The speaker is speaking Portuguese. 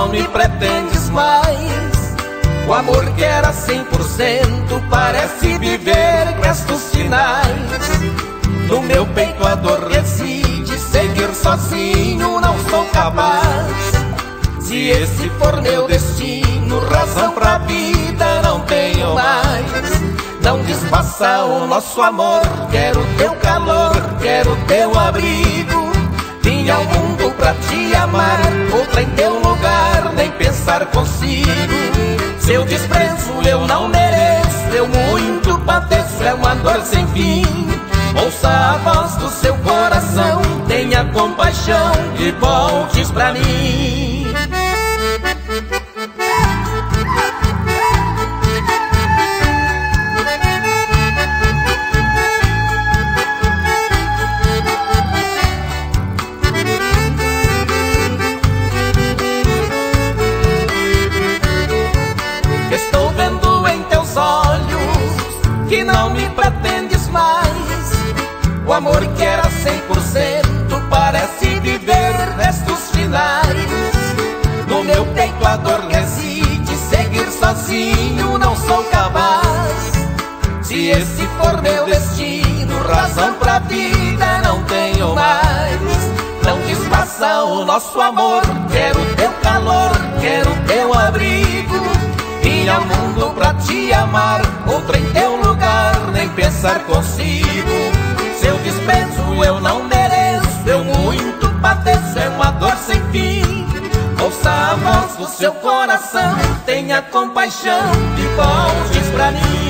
não me pretendes mais. O amor que era 100% parece viver restos finais. No meu peito a dor reside, seguir sozinho não sou capaz. Se esse for meu destino, razão pra vida não tenho mais. Não desfaça o nosso amor, quero teu calor, quero teu abrigo. Vim ao mundo pra te amar, outra em teu lugar, nem pensar consigo. Seu desprezo eu não mereço, eu muito padeço, é uma dor sem fim. Ouça a voz do seu coração, tenha compaixão e voltes pra mim. Estou vendo em teus olhos que não me pretendes mais. O amor que era 100% parece viver restos finais. No meu peito a dor reside, seguir sozinho não sou capaz. Se esse for meu destino, razão pra vida não tenho mais. Não desfaça o nosso amor, quero teu calor, quero teu abrigo. Vim ao mundo pra te amar, outra em teu lugar, nem pensar consigo. Seu desprezo eu não mereço, eu muito padeço, é uma dor sem fim. Ouça a voz do seu coração, tenha compaixão e voltes pra mim.